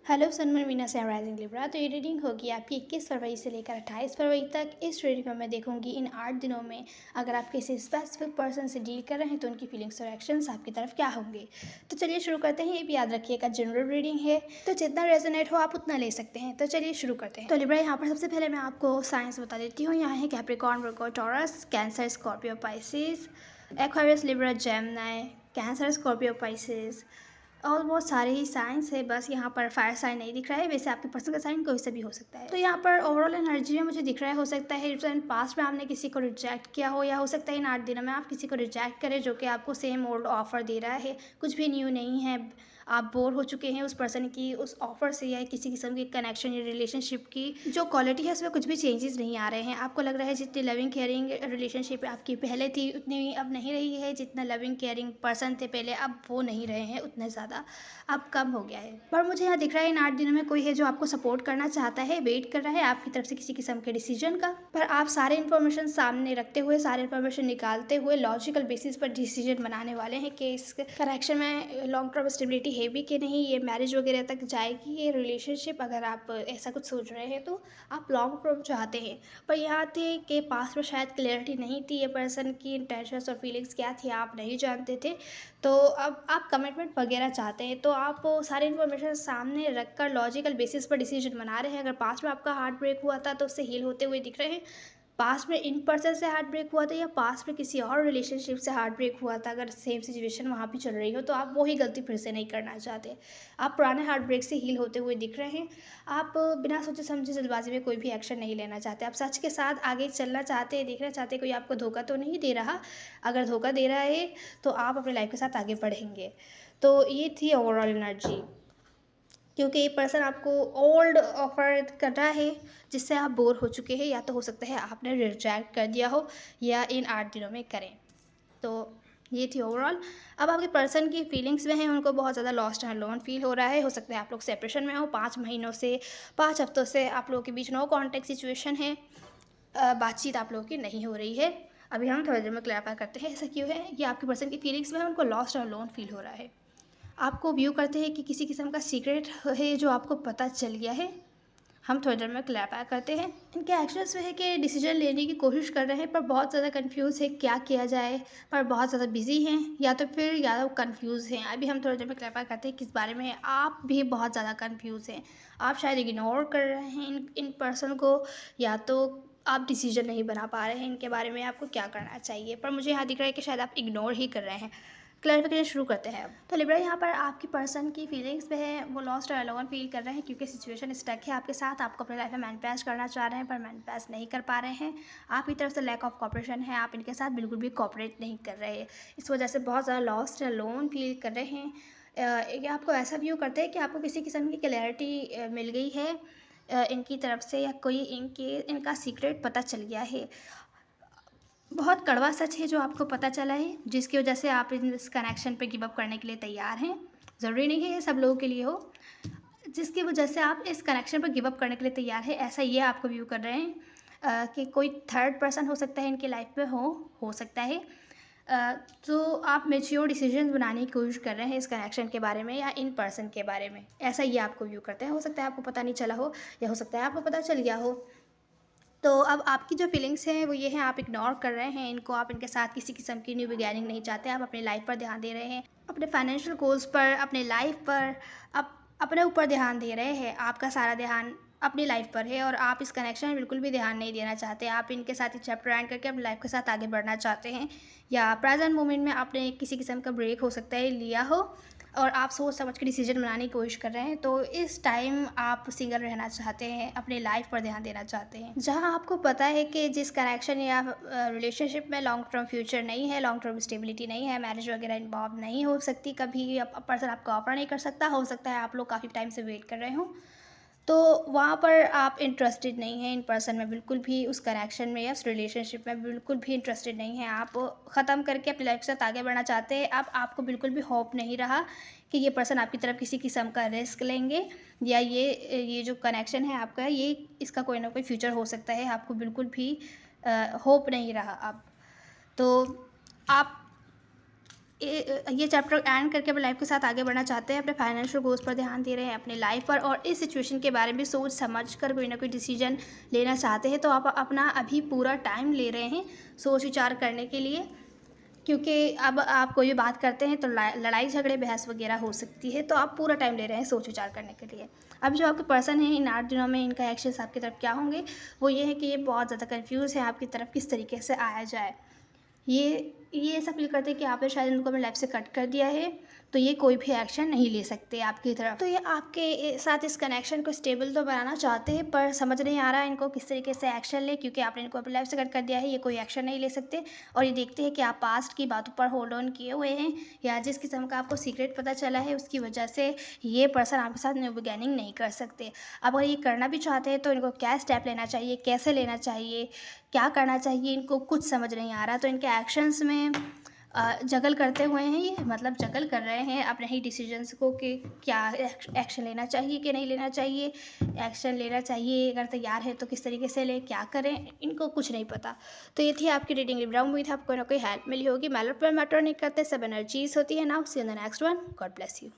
Hello सनमन मीना से rising Libra. तो ये रीडिंग होगी आपकी 21 फरवरी से लेकर 28 फरवरी तक। इस रीडिंग में मैं देखूंगी इन 8 दिनों में अगर आप किसी स्पेसिफिक पर्सन से डील कर रहे हैं तो उनकी फीलिंग्स और एक्शंस आपकी तरफ क्या होंगे। तो चलिए शुरू करते हैं। ये भी याद रखिएगा जनरल रीडिंग है, तो जितना रेजोनेट हो आप उतना ले सकते हैं। तो चलिए शुरू करते हैं। तो लिब्रा, यहाँ पर सबसे पहले मैं आपको साइंस बता देती हूँ। यहाँ है Capricorn, Virgo, Taurus, Cancer, Scorpio, Pisces, Aquarius, Libra, Gemini, Cancer, Scorpio, Pisces और बहुत सारे ही साइंस है। बस यहाँ पर फायर साइन नहीं दिख रहा है। वैसे आपके पर्सन का साइन कोई से भी हो सकता है। तो यहाँ पर ओवरऑल एनर्जी में मुझे दिख रहा है, हो सकता है पास्ट में आपने किसी को रिजेक्ट किया हो, या हो सकता है इन 8 दिनों में आप किसी को रिजेक्ट करें जो कि आपको सेम ओल्ड ऑफर दे रहा है। कुछ भी न्यू नहीं है, आप बोर हो चुके हैं उस पर्सन की उस ऑफर से, या किसी किस्म की कनेक्शन या रिलेशनशिप की जो क्वालिटी है उसमें कुछ भी चेंजेस नहीं आ रहे हैं। आपको लग रहा है जितनी लविंग केयरिंग रिलेशनशिप आपकी पहले थी उतनी अब नहीं रही है। जितना लविंग केयरिंग पर्सन थे पहले, अब वो नहीं रहे हैं उतने ज़्यादा, अब कम हो गया है। पर मुझे यहाँ दिख रहा है इन 8 दिनों में कोई है जो आपको सपोर्ट करना चाहता है, वेट कर रहा है आपकी तरफ से किसी किस्म के डिसीजन का। पर आप सारे इन्फॉर्मेशन सामने रखते हुए, सारे इन्फॉर्मेशन निकालते हुए लॉजिकल बेसिस पर डिसीजन बनाने वाले हैं कि इस करेक्शन में लॉन्ग टर्म स्टेबिलिटी है भी कि नहीं, ये मैरिज वगैरह तक जाएगी ये रिलेशनशिप। अगर आप ऐसा कुछ सोच रहे हैं तो आप लॉन्ग टर्म चाहते हैं। पर यहाँ थे कि पास में शायद क्लियरिटी नहीं थी, ये पर्सन की इंटेंशंस और फीलिंग्स क्या थी आप नहीं जानते थे। तो अब आप कमिटमेंट वगैरह चाहते हैं, तो आप सारी इन्फॉर्मेशन सामने रखकर लॉजिकल बेसिस पर डिसीजन बना रहे हैं। अगर पास्ट में आपका हार्ट ब्रेक हुआ था तो उससे हील होते हुए दिख रहे हैं। पास्ट में इन पर्सन से हार्ट ब्रेक हुआ था या पास्ट में किसी और रिलेशनशिप से हार्ट ब्रेक हुआ था, अगर सेम सिचुएशन वहाँ भी चल रही हो तो आप वही गलती फिर से नहीं करना चाहते। आप पुराने हार्ट ब्रेक से हील होते हुए दिख रहे हैं। आप बिना सोचे समझे जल्दबाजी में कोई भी एक्शन नहीं लेना चाहते। आप सच के साथ आगे चलना चाहते हैं, देखना चाहते हैं कोई आपको धोखा तो नहीं दे रहा। अगर धोखा दे रहा है तो आप अपने लाइफ के साथ आगे बढ़ेंगे। तो ये थी ओवरऑल एनर्जी, क्योंकि ये पर्सन आपको ओल्ड ऑफर कर रहा है जिससे आप बोर हो चुके हैं, या तो हो सकता है आपने रिजेक्ट कर दिया हो या इन 8 दिनों में करें। तो ये थी ओवरऑल। अब आपके पर्सन की फीलिंग्स में है, उनको बहुत ज़्यादा लॉस्ट एंड लोन फील हो रहा है। हो सकता है आप लोग सेपरेशन में हो, 5 महीनों से 5 हफ्तों से आप लोगों के बीच नो कॉन्टैक्ट सिचुएशन है। बातचीत आप लोगों की नहीं हो रही है। अभी हम थोड़ी देर में क्लैरिफाई करते हैं ऐसा क्यों है। ये आपके पर्सन की फीलिंग्स में है, उनको लॉस्ट और लोन फील हो रहा है। आपको व्यू करते हैं कि किसी किस्म का सीक्रेट है जो आपको पता चल गया है। हम थोड़ी देर में क्लैरिफाई करते हैं। इनके एक्शंस में है कि डिसीजन लेने की कोशिश कर रहे हैं पर बहुत ज़्यादा कंफ्यूज है क्या किया जाए, पर बहुत ज़्यादा बिजी हैं, या तो फिर या कंफ्यूज हैं। अभी हम थोड़ी देर में क्लैरिफाई करते हैं किस बारे में है। आप भी बहुत ज़्यादा कंफ्यूज हैं, आप शायद इग्नोर कर रहे हैं इन पर्सन को, या तो आप डिसीजन नहीं बना पा रहे हैं इनके बारे में आपको क्या करना चाहिए। पर मुझे यहाँ दिख रहा है कि शायद आप इग्नोर ही कर रहे हैं। क्लैरिफिकेशन शुरू करते हैं अब। तो लिब्रा, यहाँ पर आपकी पर्सन की फीलिंग्स पे है, वो लॉस्ट और अलोन फील कर रहे हैं क्योंकि सिचुएशन स्टक है आपके साथ। आपको अपनी लाइफ में मैनिफेस्ट करना चाह रहे हैं पर मैनिफेस्ट नहीं कर पा रहे हैं। आपकी तरफ से लैक ऑफ कॉपरेशन है, आप इनके साथ बिल्कुल भी कॉपरेट नहीं कर रहे। इस वजह से बहुत ज़्यादा लॉस्ट और अलोन फील कर रहे हैं। ये आपको ऐसा व्यू करते हैं कि आपको किसी किस्म की क्लैरिटी मिल गई है इनकी तरफ से, या कोई इनका सीक्रेट पता चल गया है। बहुत कड़वा सच है जो आपको पता चला है, जिसकी वजह से आप इस कनेक्शन पे गिव अप करने के लिए तैयार हैं। ज़रूरी नहीं है ये सब लोगों के लिए हो। जिसकी वजह से आप इस कनेक्शन पर गिव अप करने के लिए तैयार है, ऐसा ये आपको व्यू कर रहे हैं कि कोई थर्ड पर्सन हो सकता है इनकी लाइफ में हो सकता है। तो आप मेच्योर डिसीजन बनाने की कोशिश कर रहे हैं इस कनेक्शन के बारे में या इन पर्सन के बारे में, ऐसा ये आपको व्यू करते हैं। हो सकता है आपको पता नहीं चला हो, या हो सकता है आपको पता चल गया हो। तो अब आपकी जो फीलिंग्स हैं वो ये हैं, आप इग्नोर कर रहे हैं इनको, आप इनके साथ किसी किस्म की न्यू बिगैनिंग नहीं चाहते। आप अपनी लाइफ पर ध्यान दे रहे हैं, अपने फाइनेंशियल गोल्स पर, अपने लाइफ पर, आप अपने ऊपर ध्यान दे रहे हैं। आपका सारा ध्यान अपनी लाइफ पर है और आप इस कनेक्शन में बिल्कुल भी ध्यान नहीं देना चाहते। आप इनके साथ ही चैप्टर एंड करके अपनी लाइफ के साथ आगे बढ़ना चाहते हैं, या प्रेजेंट मोमेंट में आपने किसी किस्म का ब्रेक हो सकता है लिया हो और आप सोच समझ के डिसीजन बनाने की कोशिश कर रहे हैं। तो इस टाइम आप सिंगल रहना चाहते हैं, अपने लाइफ पर ध्यान देना चाहते हैं, जहां आपको पता है कि जिस कनेक्शन या रिलेशनशिप में लॉन्ग टर्म फ्यूचर नहीं है, लॉन्ग टर्म स्टेबिलिटी नहीं है, मैरिज वगैरह इन्वॉल्व नहीं हो सकती कभी, पर्सन आपको ऑफर नहीं कर सकता। हो सकता है आप लोग काफ़ी टाइम से वेट कर रहे हो, तो वहाँ पर आप इंटरेस्टेड नहीं हैं इन पर्सन में बिल्कुल भी, उस कनेक्शन में या उस रिलेशनशिप में बिल्कुल भी इंटरेस्टेड नहीं हैं। आप ख़त्म करके अपनी लाइफ के साथ आगे बढ़ना चाहते हैं। अब आपको बिल्कुल भी होप नहीं रहा कि ये पर्सन आपकी तरफ किसी किस्म का रिस्क लेंगे, या ये जो कनेक्शन है आपका, ये इसका कोई ना कोई फ्यूचर हो सकता है। आपको बिल्कुल भी होप नहीं रहा अब। तो आप ये चैप्टर एंड करके अपने लाइफ के साथ आगे बढ़ना चाहते हैं, अपने फाइनेंशियल गोल्स पर ध्यान दे रहे हैं, अपने लाइफ पर, और इस सिचुएशन के बारे में सोच समझ कर कोई ना कोई डिसीजन लेना चाहते हैं, तो आप अपना अभी पूरा टाइम ले रहे हैं सोच विचार करने के लिए। क्योंकि अब आप कोई भी बात करते हैं तो लड़ाई झगड़े बहस वगैरह हो सकती है, तो आप पूरा टाइम ले रहे हैं सोच विचार करने के लिए। अब जो आपके पर्सन है इन 8 दिनों में इनका एक्शंस आपकी तरफ क्या होंगे, वो ये है कि ये बहुत ज़्यादा कंफ्यूज है आपकी तरफ किस तरीके से आया जाए। ये ऐसा फील करते हैं कि आपने शायद इनको अपने लाइफ से कट कर दिया है, तो ये कोई भी एक्शन नहीं ले सकते आपकी तरफ। तो ये आपके साथ इस कनेक्शन को स्टेबल तो बनाना चाहते हैं, पर समझ नहीं आ रहा है इनको किस तरीके से एक्शन ले, क्योंकि आपने इनको अपनी लाइफ से कट कर दिया है, ये कोई एक्शन नहीं ले सकते। और ये देखते हैं कि आप पास्ट की बातों पर होल्ड ऑन किए हुए हैं, या जिस किस्म का आपको सीक्रेट पता चला है उसकी वजह से ये पर्सन आपके साथ न्यू बिगैनिंग नहीं कर सकते। अब अगर ये करना भी चाहते हैं तो इनको क्या स्टेप लेना चाहिए, कैसे लेना चाहिए, क्या करना चाहिए, इनको कुछ समझ नहीं आ रहा। तो इनके एक्शंस में जगल करते हुए हैं ये, मतलब जगल कर रहे हैं अपने ही डिसीजंस को कि क्या एक्शन लेना चाहिए कि नहीं लेना चाहिए, एक्शन लेना चाहिए अगर तैयार है तो किस तरीके से ले, क्या करें, इनको कुछ नहीं पता। तो ये थी आपकी रीडिंग। लिब्रा, उम्मीद है आपको ना कोई हेल्प मिली होगी। मैटर पर मैटर नहीं करते, सब एनर्जीज होती है। Now see in the next one. God bless you.